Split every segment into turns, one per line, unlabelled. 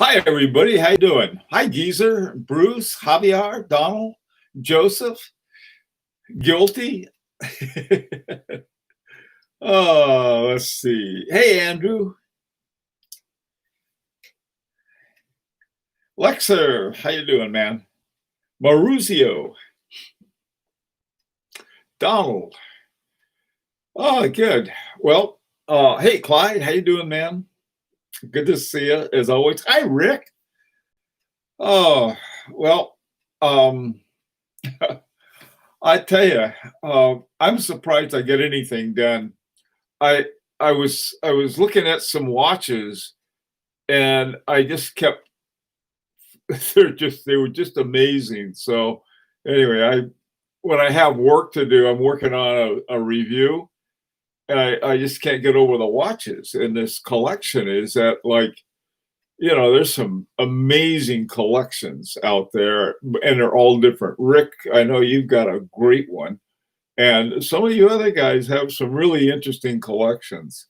Hi, everybody. How you doing? Hi, Geezer, Bruce, Javier, Donald, Joseph, Guilty. Oh, let's see. Hey, Andrew, Lexer, how you doing, man? Maruzio, Donald. Oh, good. Well, hey, Clyde, how you doing, man? Good to see you as always. Hi, Rick. Oh, well, um, I tell you, I'm surprised I get anything done. I I was looking at some watches and I just kept they were just amazing. So anyway, I when I have work to do, I'm working on a review and I just can't get over the watches in this collection is that there's some amazing collections out there and they're all different. Rick, I know you've got a great one. And some of you other guys have some really interesting collections.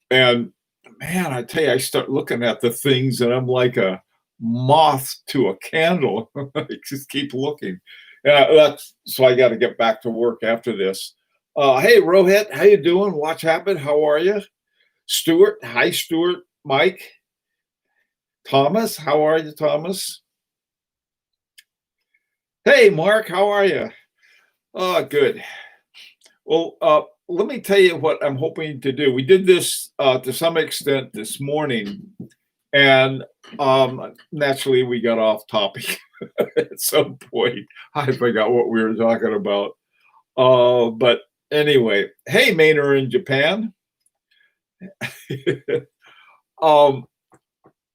And man, I tell you, I start looking at the things and I'm like a moth to a candle. I just keep looking. That's so I got to get back to work after this. Hey, Rohit, how you doing? Watch happen. How are you? Stuart, hi, Stuart. Mike, Thomas, how are you, Thomas? Hey, Mark, how are you? Oh, good. Well, let me tell you what I'm hoping to do. We did this to some extent this morning, and naturally we got off topic at some point. I forgot what we were talking about. But anyway, hey, Maynard in Japan. um,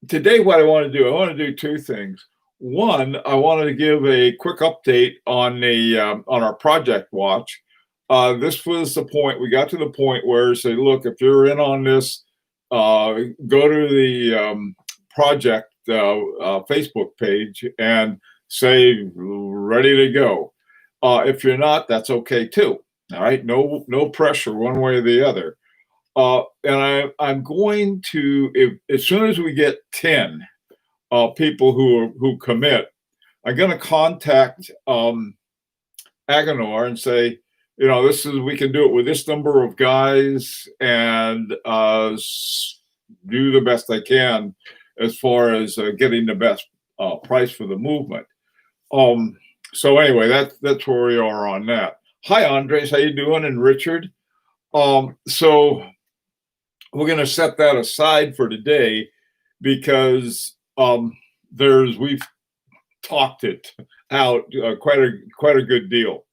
Today, what I want to do two things. One, I wanted to give a quick update on on our project watch. This was the point. We got to the point where say, look, if you're in on this, go to the project Facebook page and say ready to go. If you're not, that's okay too. All right, no pressure one way or the other. And I'm going to, if as soon as we get 10 people who commit, I'm going to contact Aganor and say, this is we can do it with this number of guys and do the best I can as far as getting the best price for the movement. So anyway, that's where we are on that. Hi, Andres, how you doing? And Richard. So we're going to set that aside for today because we've talked it out quite a good deal.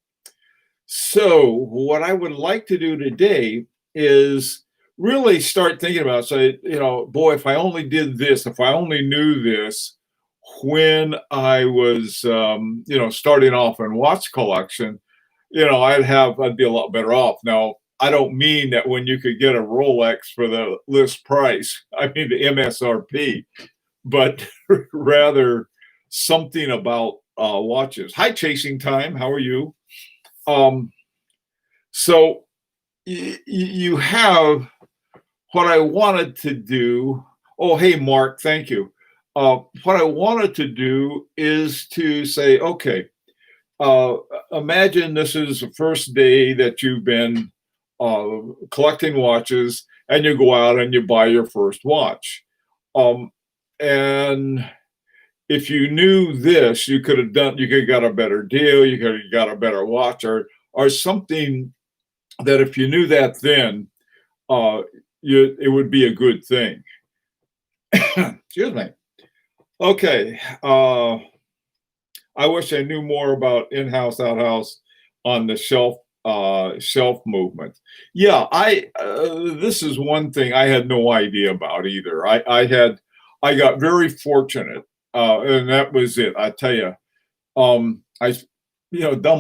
So what I would like to do today is really start thinking about, say, boy, if I only did this, if I only knew this when I was, starting off in watch collection, I'd be a lot better off. Now, I don't mean that when you could get a Rolex for the list price, I mean the MSRP, but rather something about watches. Hi, Chasing Time. How are you? So you have what I wanted to do. Oh, hey, Mark, thank you. What I wanted to do is to say, okay, imagine this is the first day that you've been collecting watches and you go out and you buy your first watch. And if you knew this, you could have got a better deal, you could have got a better watch or something that if you knew that then, it would be a good thing. Excuse me. Okay. I wish I knew more about in-house, out-house on the shelf movement. Yeah, this is one thing I had no idea about either. I got very fortunate, and that was it. I tell you, dumb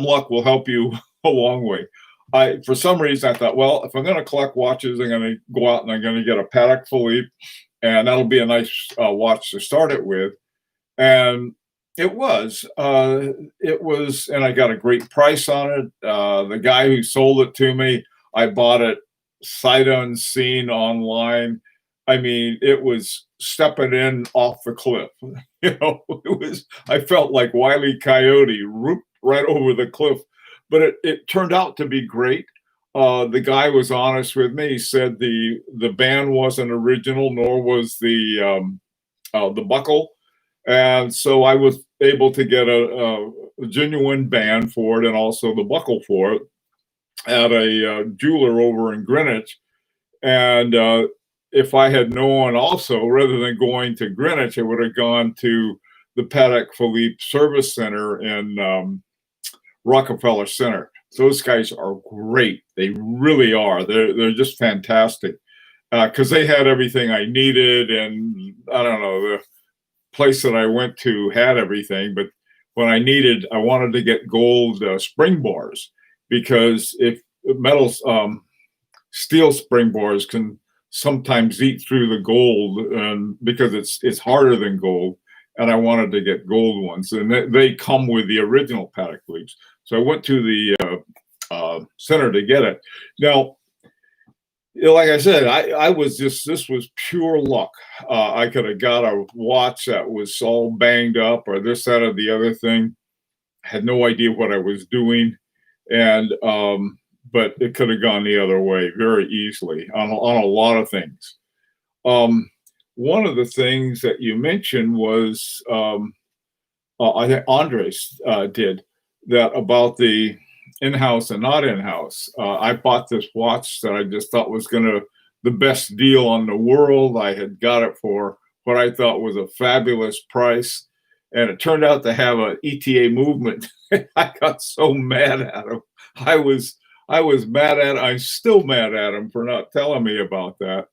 luck will help you a long way. For some reason, I thought, well, if I'm going to collect watches, I'm going to go out and I'm going to get a Patek Philippe, and that'll be a nice watch to start it with. And it was, and I got a great price on it. The guy who sold it to me, I bought it sight unseen online. I mean, it was stepping in off the cliff. I felt like Wile E. Coyote whooped right over the cliff, but it turned out to be great. The guy was honest with me. He said the band wasn't original, nor was the buckle, and so I was able to get a genuine band for it, and also the buckle for it at a jeweler over in Greenwich. And if I had known also, rather than going to Greenwich, I would have gone to the Patek Philippe Service Center in Rockefeller Center. Those guys are great. They really are. They're just fantastic because they had everything I needed, and I don't know, the place that I went to had everything, but when I wanted to get gold spring bars, because if metals, steel spring bars can sometimes eat through the gold, and because it's harder than gold, and I wanted to get gold ones, and they come with the original Patek Philippe's. So I went to the center to get it. Now, like I said, this was pure luck. I could have got a watch that was all banged up or this, that, or the other thing. Had no idea what I was doing. And, but it could have gone the other way very easily on a lot of things. One of the things that you mentioned was, I think Andres did that about the in-house and not in-house. I bought this watch that I just thought was the best deal on the world. I had got it for what I thought was a fabulous price, and it turned out to have an ETA movement. I got so mad at him. I was mad at. I'm still mad at him for not telling me about that.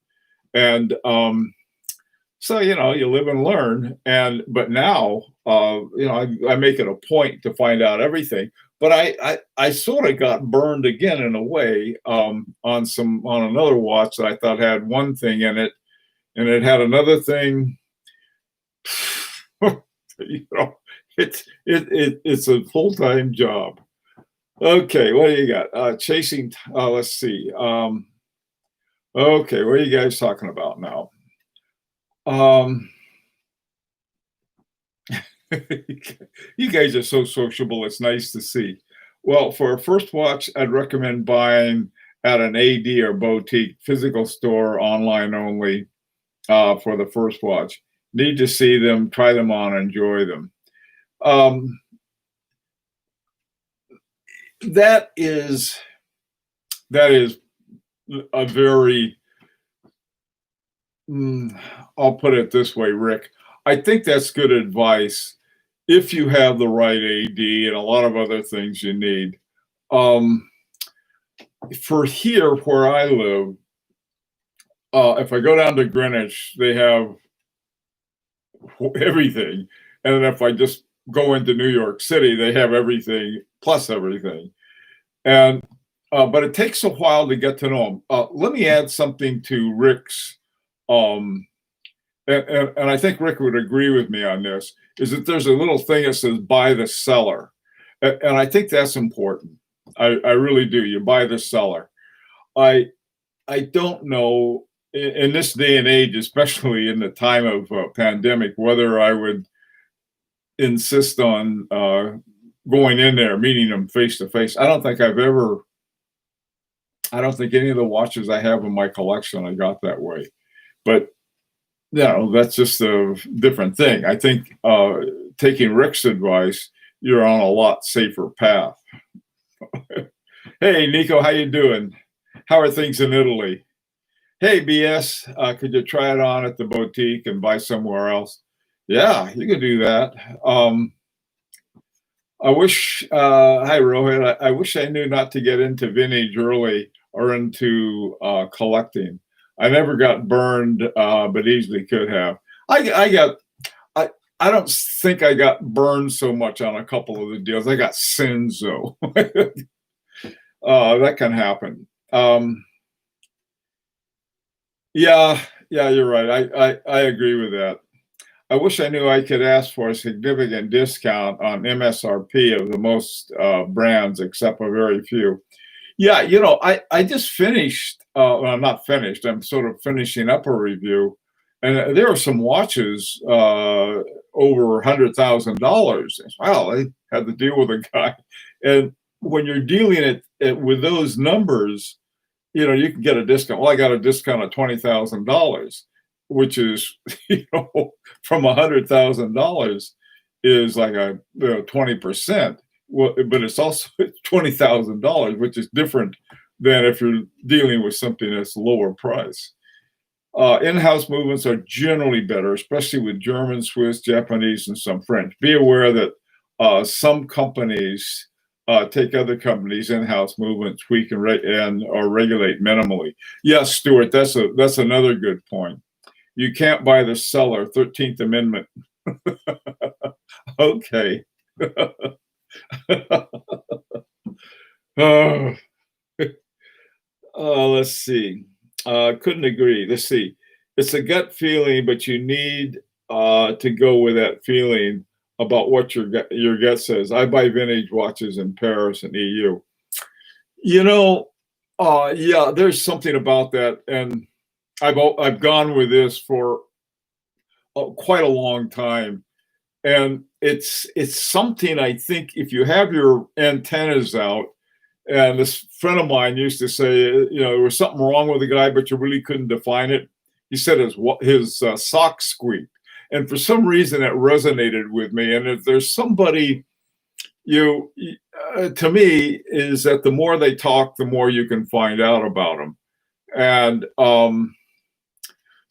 And so you live and learn. But now I make it a point to find out everything. But I sort of got burned again in a way on another watch that I thought had one thing in it, and it had another thing. It's a full-time job. Okay, what do you got? Chasing. Let's see. Okay, what are you guys talking about now? You guys are so sociable. It's nice to see. Well, for a first watch, I'd recommend buying at an AD or boutique physical store, online only, for the first watch. Need to see them, try them on, enjoy them. That is a very, I'll put it this way, Rick. I think that's good advice if you have the right AD and a lot of other things you need. For here where I live, if I go down to Greenwich, they have everything. And then if I just go into New York City, they have everything plus everything. And but it takes a while to get to know them. Let me add something to Rick's, and I think Rick would agree with me on this, is that there's a little thing that says buy the seller. And I think that's important. I really do. You buy the seller. I don't know in this day and age, especially in the time of pandemic, whether I would insist on going in there, meeting them face to face. I don't think any of the watches I have in my collection I got that way. But that's just a different thing. I think taking Rick's advice, you're on a lot safer path. Hey, Nico, how you doing? How are things in Italy? Hey, BS, could you try it on at the boutique and buy somewhere else? Yeah, you can do that. I wish, hi, Rohit, I wish I knew not to get into vintage early or into collecting. I never got burned, but easily could have. I don't think I got burned so much on a couple of the deals. I got sins though. That can happen. Yeah, you're right. I agree with that. I wish I knew I could ask for a significant discount on MSRP of the most brands, except for very few. Yeah, I just finished, well, I'm not finished. I'm sort of finishing up a review. And there are some watches over $100,000. Wow, I had to deal with a guy. And when you're dealing it with those numbers, you can get a discount. Well, I got a discount of $20,000, which is, from $100,000 is like 20%. Well, but it's also $20,000, which is different than if you're dealing with something that's lower price. In-house movements are generally better, especially with German, Swiss, Japanese, and some French. Be aware that some companies take other companies' in-house movements, tweak and or regulate minimally. Yes, Stuart, that's another good point. You can't buy the seller. 13th Amendment. Okay. Oh, let's see. Couldn't agree. Let's see. It's a gut feeling, but you need to go with that feeling about what your gut says. I buy vintage watches in Paris and EU. You know, yeah, there's something about that, and I've gone with this for quite a long time, and it's something I think if you have your antennas out. And this friend of mine used to say, there was something wrong with the guy, but you really couldn't define it. He said his socks squeaked, and for some reason that resonated with me. And if there's somebody, to me, is that the more they talk, the more you can find out about them, and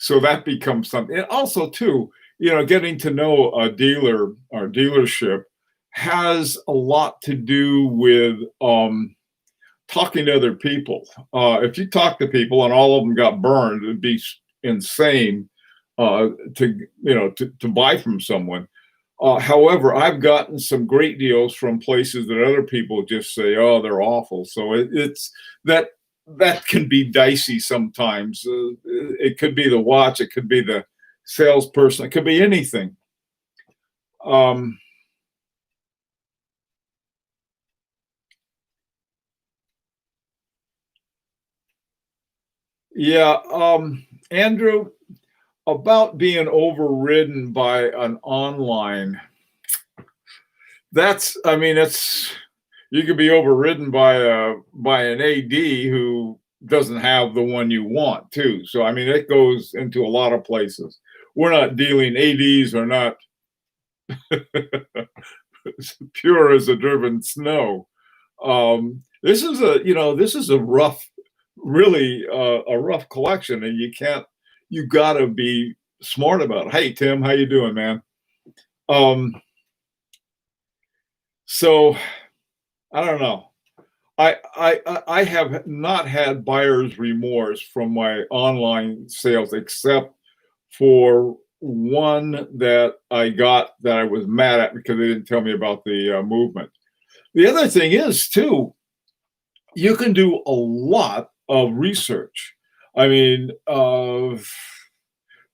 so that becomes something. And also, too, getting to know a dealer or dealership has a lot to do with talking to other people. If you talk to people and all of them got burned, it'd be insane to buy from someone. However, I've gotten some great deals from places that other people just say, "Oh, they're awful." So it's that can be dicey sometimes. It could be the watch, it could be the salesperson, it could be anything. Um, yeah, Andrew, about being overridden by an online. I mean, it's you could be overridden by an AD who doesn't have the one you want too. So I mean, it goes into a lot of places. We're not dealing ADs are not pure as a driven snow. This is a rough, really a rough collection, and you got to be smart about it. Hey Tim, how you doing, man? Um, so I don't know. I have not had buyer's remorse from my online sales, except for one that I got that I was mad at because they didn't tell me about the movement. The other thing is too, you can do a lot of research. I mean,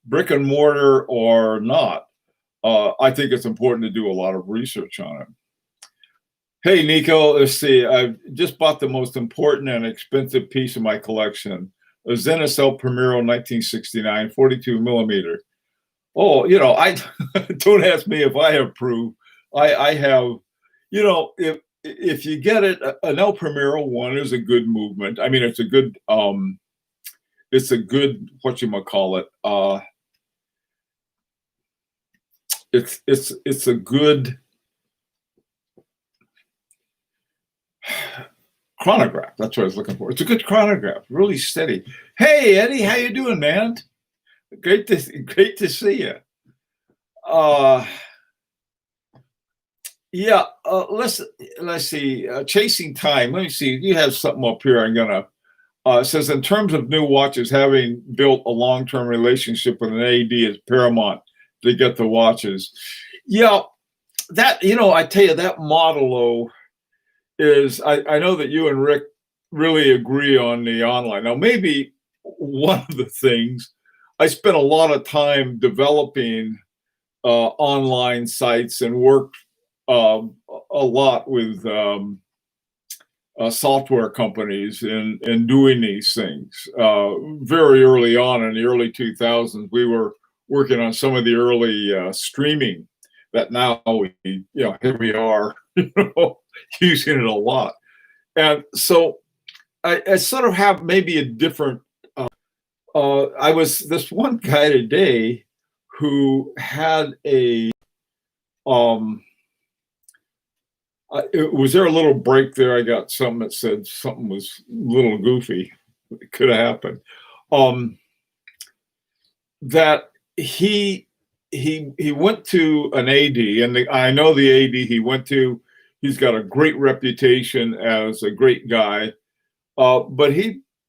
brick and mortar or not, I think it's important to do a lot of research on it. Hey, Nico, let's see. I've just bought the most important and expensive piece of my collection, a Zenith Primero 1969, 42 millimeter. Oh, I don't ask me if I have proof. I have, if you get it, an El Primero one is a good movement. I mean, it's a good what you might call it. It's a good chronograph. That's what I was looking for. It's a good chronograph, really steady. Hey Eddie, how you doing, man? Great to see you. Yeah, let's see. Chasing time. Let me see. You have something up here. I'm gonna. It says in terms of new watches, having built a long-term relationship with an AD is paramount to get the watches. Yeah, that I tell you that model though is I know that you and Rick really agree on the online. Now, maybe one of the things I spent a lot of time developing online sites and worked a lot with software companies in doing these things. Very early on in the early 2000s, we were working on some of the early streaming that now here we are, using it a lot. And so I sort of have maybe a different. I was this one guy today who had a um. Was there a little break there? I got something that said something was a little goofy. It could have happened. Um, that he went to an AD, and I know the AD he went to. He's got a great reputation as a great guy, but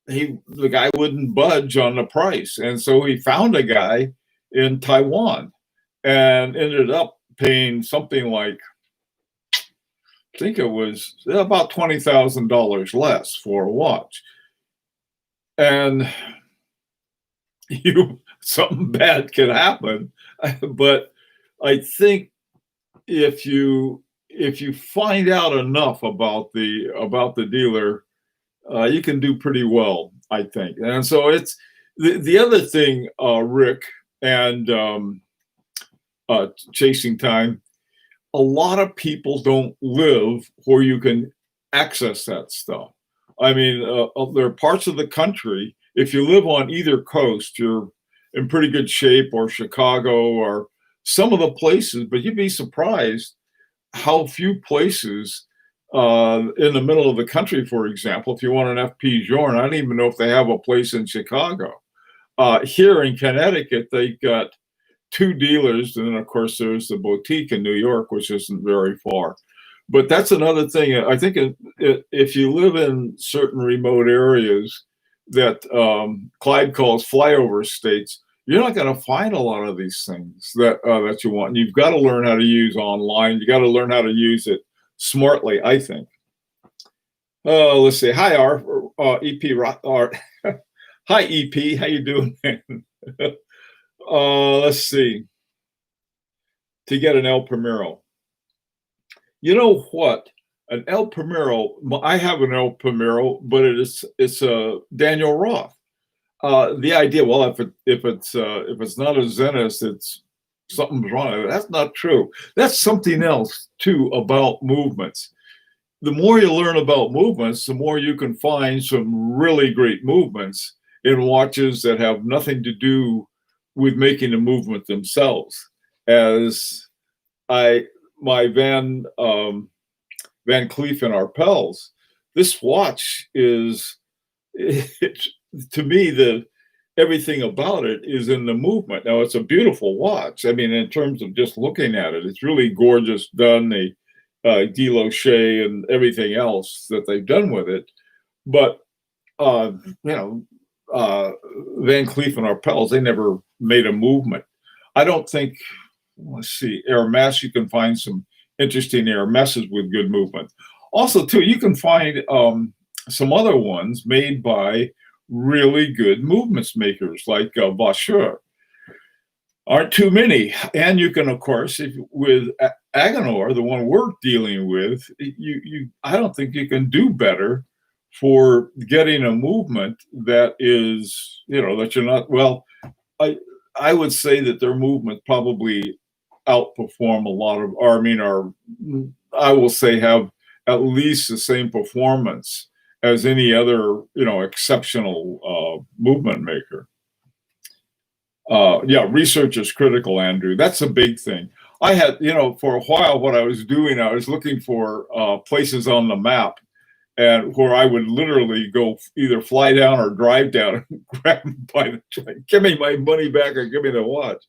the guy wouldn't budge on the price, and so he found a guy in Taiwan, and ended up paying something like, I think it was about $20,000 less for a watch, and something bad can happen. But I think if you find out enough about the dealer, you can do pretty well, I think. And so it's the other thing, Rick, and chasing time. A lot of people don't live where you can access that stuff. I mean, there are parts of the country. If you live on either coast, you're in pretty good shape, or Chicago, or some of the places. But you'd be surprised how few places in the middle of the country, for example, if you want an FP Journe, I don't even know if they have a place in Chicago. Here in Connecticut, they got two dealers, and then of course there's the boutique in New York, which isn't very far. But that's another thing. I think if you live in certain remote areas that Clyde calls flyover states, you're not going to find a lot of these things that you want. And you've got to learn how to use online. You got to learn how to use it smartly, I think. Let's see. Hi, EP. Art. Hi, EP. How you doing, man? Let's see. To get an El Primero. You know what? An El Primero. I have an El Primero, but it's a Daniel Roth. The idea, well, if it's not a Zenith, it's something's wrong. That's not true. That's something else too about movements. The more you learn about movements, the more you can find some really great movements in watches that have nothing to do with making the movement themselves. As my Van Cleef and Arpels, this watch is, to me, everything about it is in the movement. Now, it's a beautiful watch. I mean, in terms of just looking at it, it's really gorgeous done. The Guilloche and everything else that they've done with it. But Van Cleef and Arpels, they never made a movement. I don't think. Let's see, Hermes. You can find some interesting Hermeses with good movement. Also, too, you can find some other ones made by really good movements makers like Vaucher. Aren't too many. And you can, of course, with Agenor, the one we're dealing with, I don't think you can do better for getting a movement that is, that you're not, well, I would say that their movement probably outperform a lot of, I will say have at least the same performance as any other, exceptional movement maker. Research is critical, Andrew. That's a big thing. I had, for a while, what I was doing, I was looking for places on the map, and where I would literally go either fly down or drive down and grab them by the train. Give me my money back or give me the watch.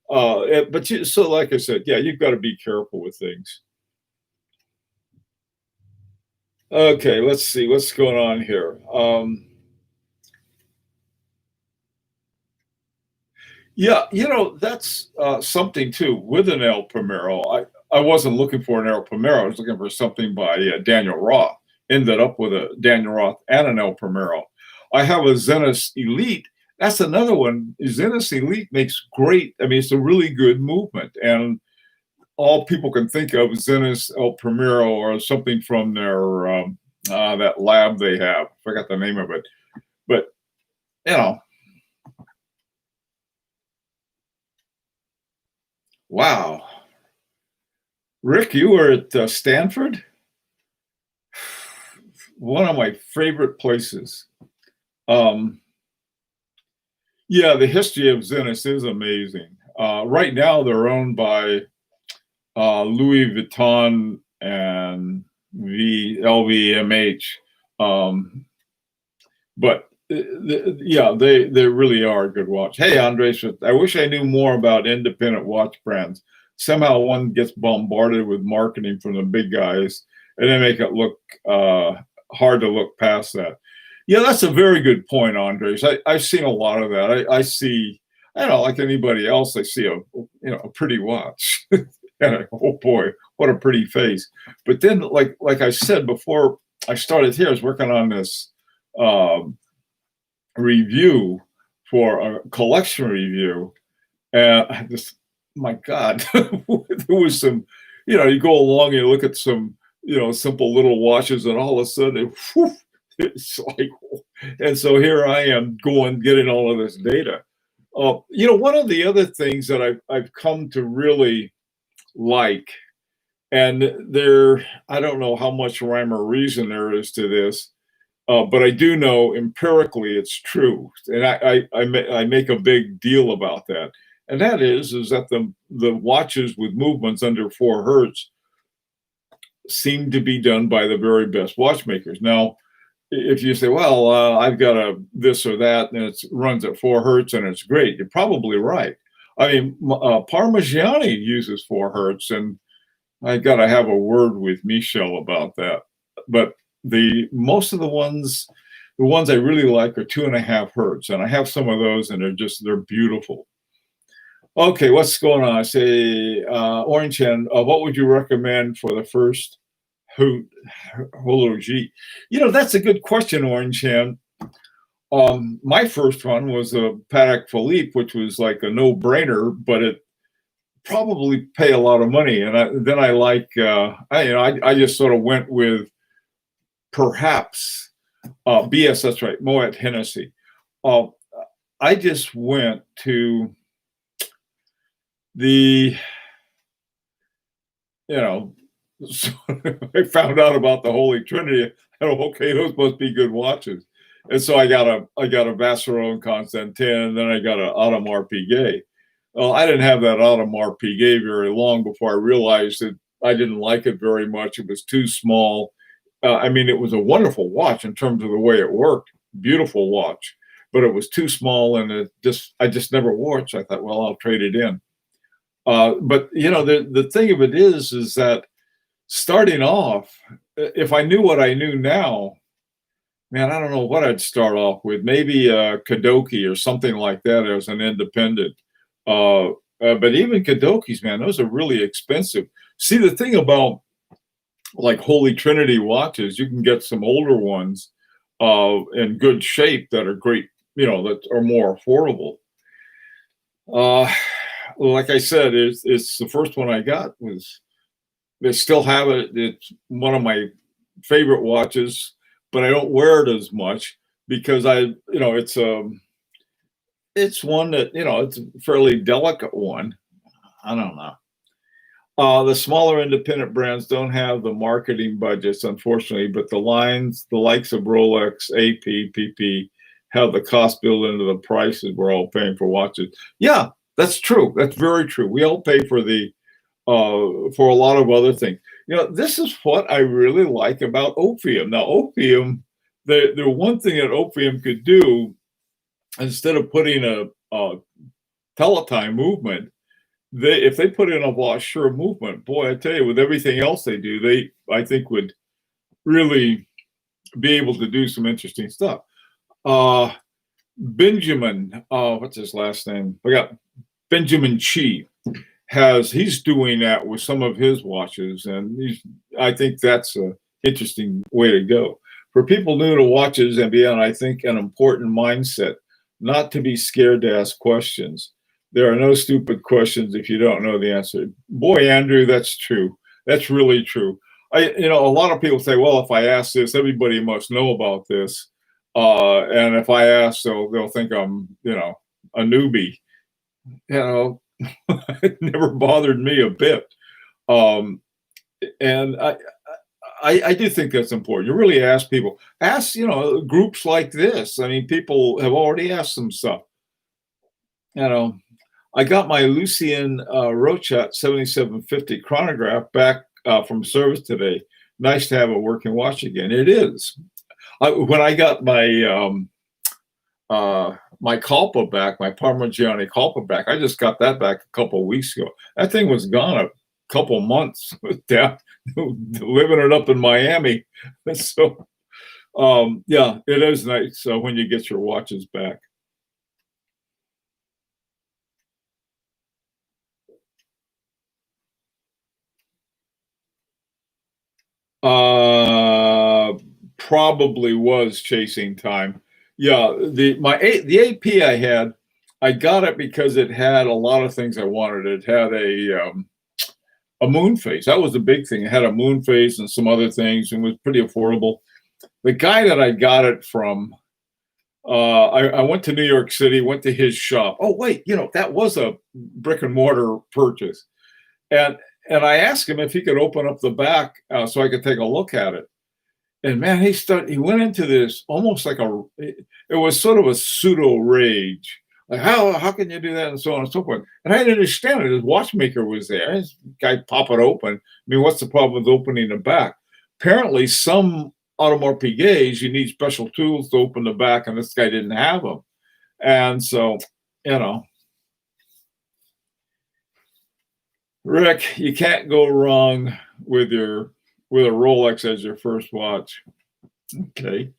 So like I said, you've got to be careful with things. Okay, let's see what's going on here. That's something too with an El Primero. I wasn't looking for an El Primero. I was looking for something by Daniel Roth. Ended up with a Daniel Roth and an El Primero. I have a Zenith Elite. That's another one. Zenith Elite makes great. I mean, it's a really good movement, and all people can think of is Zenith El Primero or something from their that lab they have. I forgot the name of it, but Wow. Rick, you were at Stanford? One of my favorite places. Um, yeah, the history of Zenith is amazing. Right now, they're owned by Louis Vuitton and LVMH. Um, but yeah, they really are a good watch. Hey, Andres, I wish I knew more about independent watch brands. Somehow one gets bombarded with marketing from the big guys, and they make it look hard to look past that. Yeah, that's a very good point, Andres. I've seen a lot of that. I see. I don't know, like anybody else. I see a pretty watch, and oh boy, what a pretty face. But then, like I said before, I started here. I was working on this um, review for a collection review, and I just, my God, there was some, you go along and you look at some, simple little watches, and all of a sudden, whew, it's like, and so here I am going getting all of this data. One of the other things that I've come to really like, and I don't know how much rhyme or reason there is to this, but I do know empirically it's true, and I make a big deal about that. And that is that the watches with movements under 4 hertz seem to be done by the very best watchmakers. Now, if you say, well, I've got a this or that, and it runs at 4 hertz and it's great, you're probably right. I mean, Parmigiani uses 4 hertz, and I got to have a word with Michel about that. But the most of the ones I really like are 2.5 hertz, and I have some of those, and they're beautiful. Okay, what's going on? I say, Orange Hen, what would you recommend for the first horologe? That's a good question, Orange Hen. My first one was a Patek Philippe, which was like a no-brainer, but it probably pay a lot of money. And then I like, I just sort of went with perhaps BS. That's right, Moet Hennessy. Uh, I just went to the, you know, so I found out about the Holy Trinity. Okay, those must be good watches. And so I got a Vacheron Constantin, and then I got an Audemars Piguet. Well, I didn't have that Audemars Piguet very long before I realized that I didn't like it very much. It was too small. I mean, it was a wonderful watch in terms of the way it worked. Beautiful watch, but it was too small, and I just never wore it. So I thought, well, I'll trade it in. But the thing of it is that starting off, if I knew what I knew now, man, I don't know what I'd start off with. Maybe a Kadoki or something like that as an independent. But even Kadokis, man, those are really expensive. See, the thing about like Holy Trinity watches, you can get some older ones in good shape that are great, that are more affordable. Like I said, it's the first one I got. They still have it. It's one of my favorite watches, but I don't wear it as much because it's one that it's a fairly delicate one. I don't know. The smaller independent brands don't have the marketing budgets, unfortunately, but the likes of Rolex, AP, PP, have the cost built into the prices we're all paying for watches. Yeah, that's true. That's very true. We all pay for for a lot of other things. This is what I really like about Opium. Now, Opium, the one thing that Opium could do, instead of putting a Peloton movement, if they put in a Vaucher movement, boy, I tell you, with everything else they do, I think would really be able to do some interesting stuff. Benjamin, what's his last name? I got Benjamin Chi. He's doing that with some of his watches, and I think that's an interesting way to go. For people new to watches and beyond, I think an important mindset, not to be scared to ask questions. There are no stupid questions if you don't know the answer. Boy, Andrew, that's true. That's really true. A lot of people say, well, if I ask this, everybody must know about this. And if I ask, they'll think I'm, a newbie. It never bothered me a bit. Um, and I do think that's important. You really ask people, ask, groups like this. I mean, people have already asked some stuff. You know, I got my Lucien Rochat 7750 chronograph back from service today. Nice to have a working watch again. It is. When I got my Culpa back, my Parmigiani Culpa back, I just got that back a couple of weeks ago. That thing was gone a couple months down, living it up in Miami. So, yeah, it is nice when you get your watches back. Uh, Probably was chasing time. Yeah, the AP I had, I got it because it had a lot of things I wanted. It had a moon phase. That was the big thing. It had a moon phase and some other things, and was pretty affordable. The guy that I got it from, I went to New York City, went to his shop. Oh wait, that was a brick and mortar purchase, and I asked him if he could open up the back so I could take a look at it. And man, he went into this almost like it was sort of a pseudo rage. Like, how can you do that? And so on and so forth. And I didn't understand it. His watchmaker was there. This guy pop it open. I mean, what's the problem with opening the back? Apparently, some Audemars Piguets, you need special tools to open the back, and this guy didn't have them. And so, you know, Rick, you can't go wrong with a Rolex as your first watch. Okay.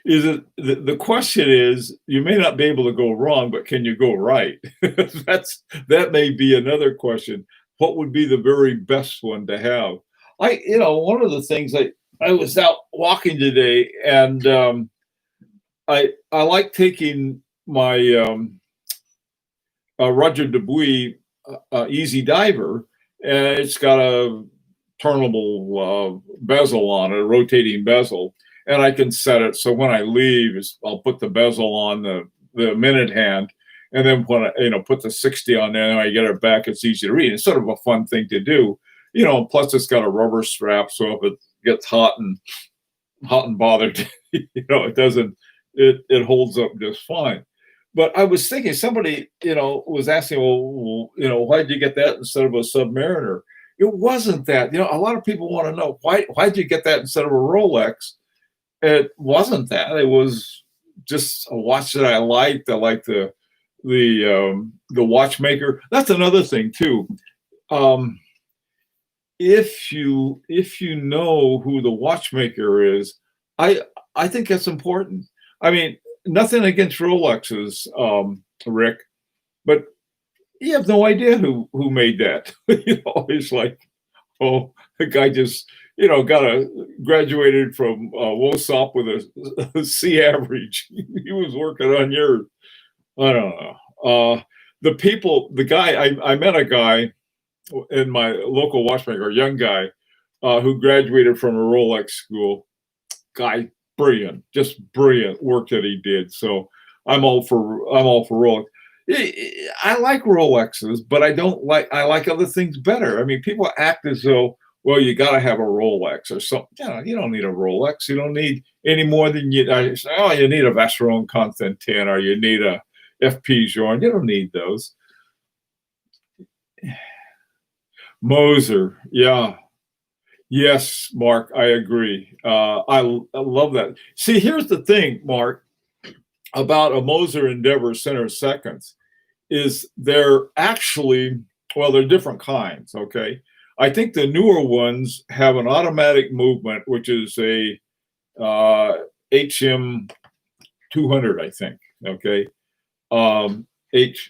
The question is, you may not be able to go wrong, but can you go right? That may be another question. What would be the very best one to have? One of the things I was out walking today, and I like taking my Roger Dubuis Easy Diver, and it's got a turnable bezel on it, a rotating bezel, and I can set it so when I leave, I'll put the bezel on the minute hand, and then when I put the 60 on there, and I get it back, it's easy to read. It's sort of a fun thing to do, Plus it's got a rubber strap, so if it gets hot and bothered, it doesn't. It holds up just fine. But I was thinking, somebody, was asking, well, why'd you get that instead of a Submariner? It wasn't that. A lot of people want to know why'd you get that instead of a Rolex? It wasn't that. It was just a watch that I liked. I liked the watchmaker. That's another thing too. If you know who the watchmaker is, I think that's important. I mean, nothing against Rolexes, Rick, but you have no idea who made that. It's like, oh, the guy just graduated from WOSOP with a C average. He was working on yours. I don't know. The guy, I met a guy in my local watchmaker, a young guy, who graduated from a Rolex school. Guy, brilliant, just brilliant work that he did. So I'm all for Rolex. I like Rolexes, but I like other things better. I mean, people act as though, well, you got to have a Rolex or something. You don't need a Rolex. You don't need any more than you need a Vacheron Constantin, or you need a FP Journe. You don't need those. Moser, yeah. Yes, Mark, I agree. I love that. See, here's the thing, Mark, about a Moser Endeavor Center Seconds is they're different kinds, okay? I think the newer ones have an automatic movement, which is a HM 200, I think, okay? HMC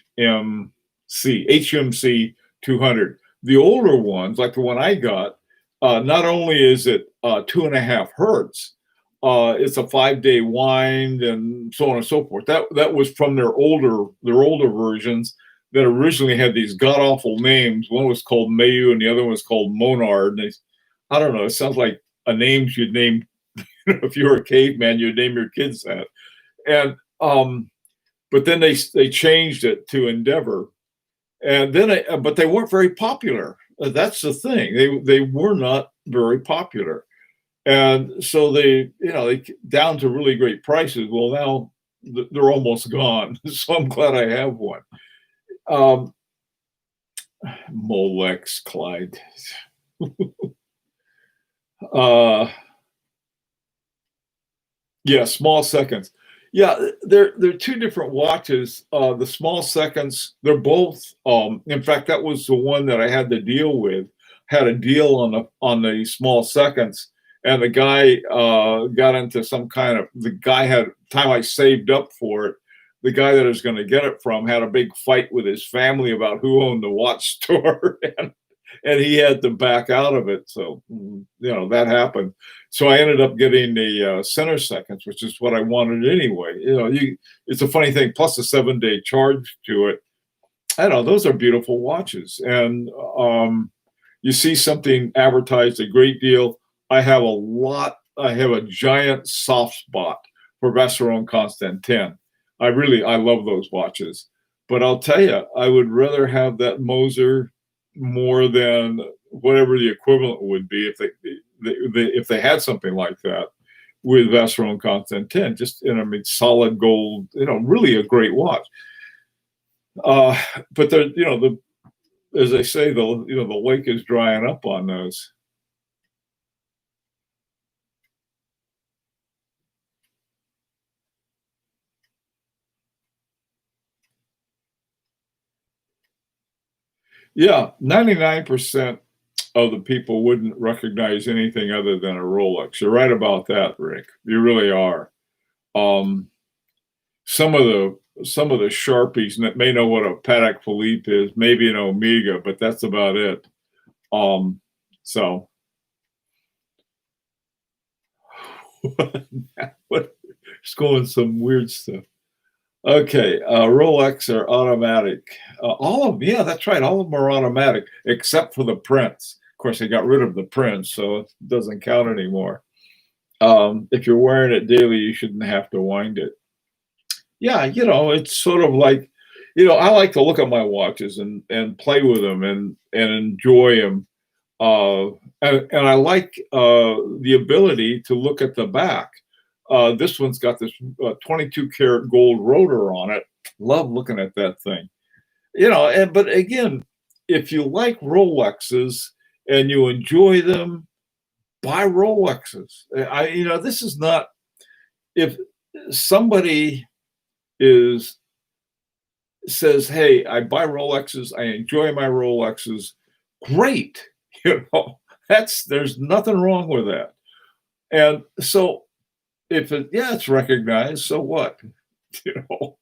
200. The older ones, like the one I got, not only is it 2.5 hertz, it's a 5-day wind and so on and so forth. That was from their older versions that originally had these god awful names. One was called Mayu and the other one was called Monard. And I don't know. It sounds like a name you'd name if you were a caveman. You'd name your kids that. And but then they changed it to Endeavor. And then, but they weren't very popular. That's the thing. They were not very popular, and so they down to really great prices. Well, now they're almost gone. So I'm glad I have one. Um, Molex, Clyde. uh, Yeah, small seconds. Yeah, they're two different watches. The small seconds, they're both. In fact, that was the one that I had to deal with. Had a deal on the small seconds, and the guy got into some kind of. The guy had time I saved up for it. The guy that I was going to get it from had a big fight with his family about who owned the watch store, and he had to back out of it. So that happened. So I ended up getting the center seconds, which is what I wanted anyway. It's a funny thing. Plus a 7-day charge to it. I don't know. Those are beautiful watches, and you see something advertised a great deal. I have a lot. I have a giant soft spot for Vacheron Constantin. I love those watches. But I'll tell you, I would rather have that Moser more than whatever the equivalent would be if they had something like that with Vacheron Constantin. Just solid gold. Really a great watch. But as they say, the lake is drying up on those. Yeah, 99% of the people wouldn't recognize anything other than a Rolex. You're right about that, Rick. You really are. Um, some of the Sharpies may know what a Patek Philippe is, maybe an Omega, but that's about it. So what it's going some weird stuff. Okay, Rolex are automatic. All of them, yeah, that's right. All of them are automatic except for the Prince. Of course, they got rid of the Prince, so it doesn't count anymore. If you're wearing it daily, you shouldn't have to wind it. Yeah, it's sort of like, I like to look at my watches and play with them and enjoy them. And I like the ability to look at the back. This one's got this 22 karat gold rotor on it. Love looking at that thing. But again, if you like Rolexes and you enjoy them, buy Rolexes. This is not, if somebody says, "Hey, I buy Rolexes, I enjoy my Rolexes," great. There's nothing wrong with that. And so it's recognized, so what? You know,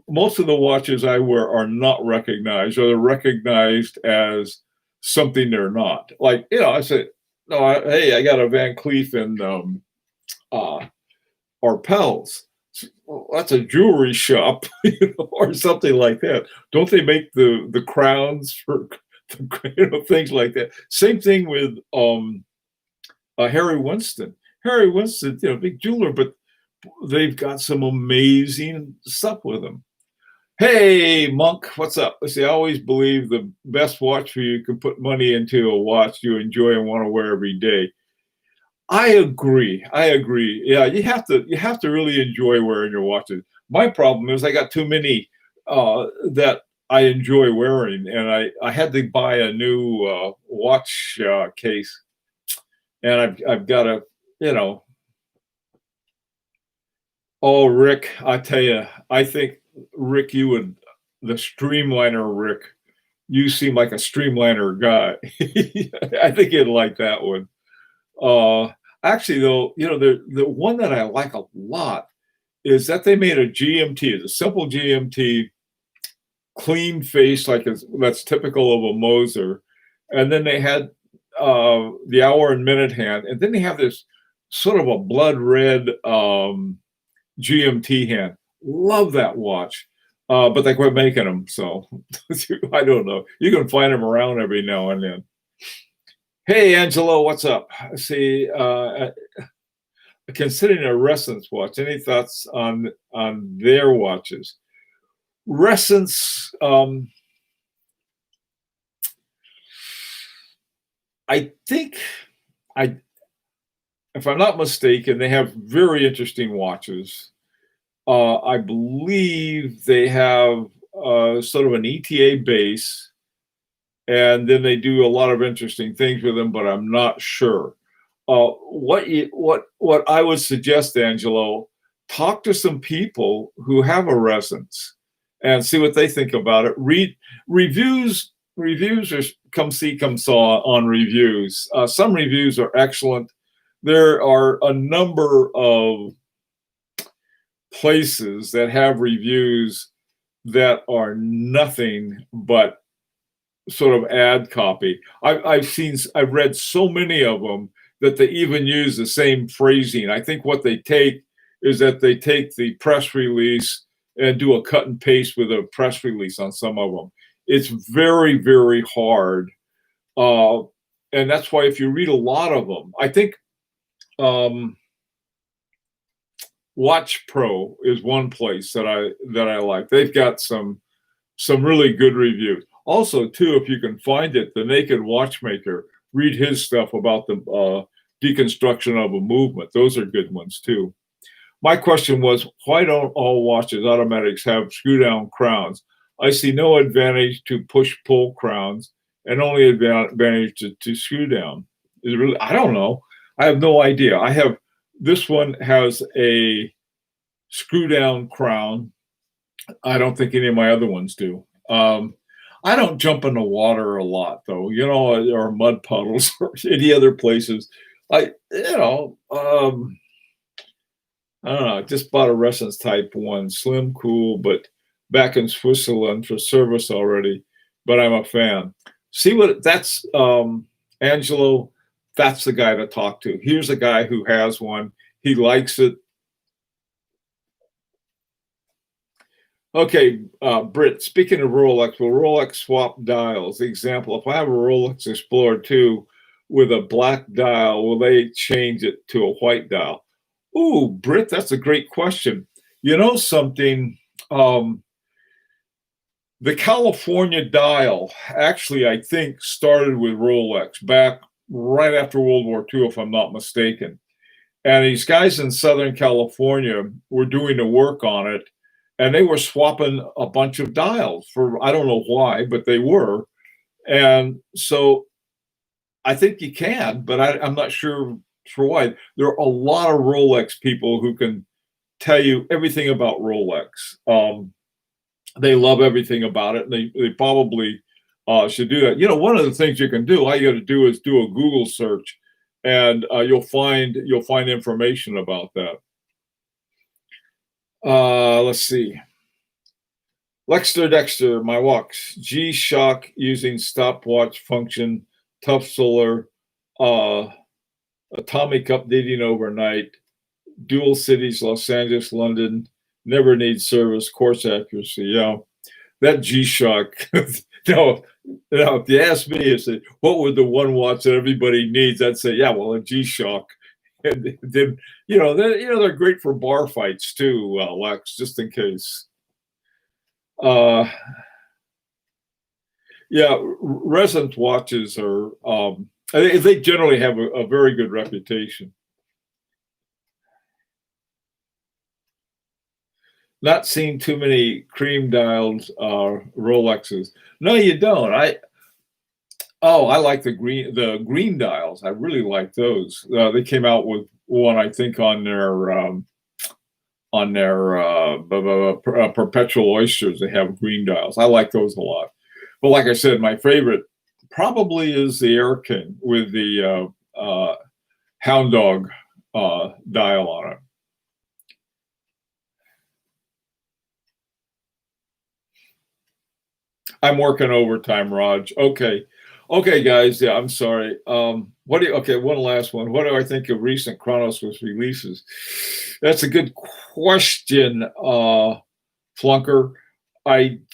most of the watches I wear are not recognized, or they're recognized as something they're not. Like, I say, no, hey, I got a Van Cleef and Arpels. Well, that's a jewelry shop, or something like that. Don't they make the crowns for things like that? Same thing with Harry Winston. Harry Winston, big jeweler, but they've got some amazing stuff with them. Hey, Monk, what's up? I always believe the best watch for you can put money into a watch you enjoy and want to wear every day. I agree. Yeah, you have to really enjoy wearing your watches. My problem is I got too many that I enjoy wearing, and I had to buy a new watch case, and I've got to, you know. Oh, Rick, I tell you, I think Rick, the Streamliner Rick, you seem like a Streamliner guy. I think you'd like that one. Uh, Actually, though, the one that I like a lot is that they made a GMT, it's a simple GMT, clean face, that's typical of a Moser, and then they had the hour and minute hand, and then they have this sort of a blood red GMT hand. Love that watch. But they quit making them, so I don't know. You can find them around every now and then. Hey, Angelo, what's up? See, considering a Residence watch, any thoughts on their watches? Residence, I think I if I'm not mistaken, they have very interesting watches. I believe they have sort of an ETA base, and then they do a lot of interesting things with them, but I'm not sure. What I would suggest, Angelo, talk to some people who have a residence and see what they think about it. Read reviews. Reviews are come see, come saw on reviews. Some reviews are excellent. There are a number of places that have reviews that are nothing but sort of ad copy. I've read so many of them that they even use the same phrasing. I think what they take is that they take the press release and do a cut and paste with a press release on some of them. It's very, very hard. Uh, and that's why if you read a lot of them, I think um, Watch Pro is one place that I like. They've got some really good reviews. Also, too, if you can find it, the Naked Watchmaker, read his stuff about the deconstruction of a movement. Those are good ones too. My question was, why don't all watches, automatics, have screw down crowns? I see no advantage to push pull crowns and only advantage to screw down. Is really, I don't know. I have no idea. I have this one has a screw down crown. I don't think any of my other ones do. I don't jump in the water a lot, though, or mud puddles or any other places. I don't know. I just bought a Residence Type 1, slim, cool, but back in Switzerland for service already. But I'm a fan. See what that's, Angelo, that's the guy to talk to. Here's a guy who has one. He likes it. Okay, Britt, speaking of Rolex, will Rolex swap dials? Example, if I have a Rolex Explorer 2 with a black dial, will they change it to a white dial? Ooh, Britt, that's a great question. You know something? Um, the California dial actually, I think, started with Rolex back right after World War II, if I'm not mistaken. And these guys in Southern California were doing the work on it, and they were swapping a bunch of dials for, I don't know why, but they were. And so I think you can, but I'm not sure for why. There are a lot of Rolex people who can tell you everything about Rolex. They love everything about it, and they probably should do that. One of the things you can do, all you got to do is do a Google search, and you'll find information about that. Let's see. Lexter Dexter, my walks. G-Shock using stopwatch function, tough solar, atomic updating overnight, dual cities, Los Angeles, London, never needs service, course accuracy. Yeah, that G-Shock. no, if you ask me, what would the one watch that everybody needs? I'd say, yeah, well, a G-Shock. And then, they're great for bar fights too, Lex, just in case. Yeah, resident watches are, they generally have a very good reputation. Not seeing too many cream dialed Rolexes. No, you don't. I like the green dials. I really like those. They came out with one, I think, on their perpetual oysters. They have green dials. I like those a lot. But like I said, my favorite probably is the Air King with the Hound Dog dial on it. I'm working overtime, Raj. Okay, guys. Yeah, I'm sorry. Okay, one last one. What do I think of recent Chronos with releases? That's a good question, Flunker. I'm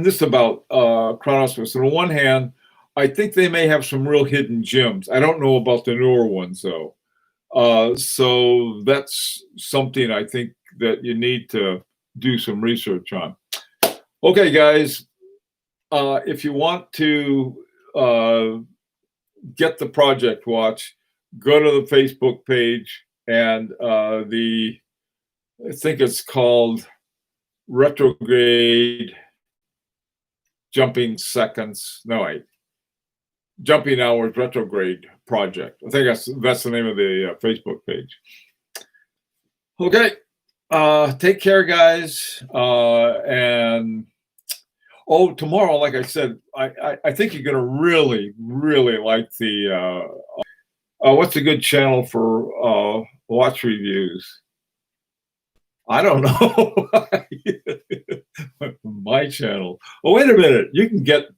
this about Chronos. On the one hand, I think they may have some real hidden gems. I don't know about the newer ones though. So that's something I think that you need to do some research on. Okay, guys, if you want to get the project watch, go to the Facebook page and I think it's called Retrograde Jumping Seconds. No, wait. Jumping Hours Retrograde Project. I think that's the name of the Facebook page. Okay. Take care, guys. And tomorrow, like I said, I think you're gonna really, really like the what's a good channel for watch reviews? I don't know. My channel. Oh, wait a minute. You can get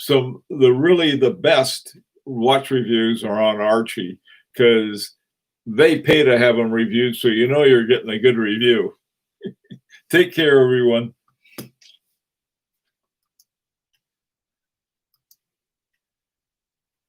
the best watch reviews are on Archie because they pay to have them reviewed, so you know you're getting a good review. Take care, everyone.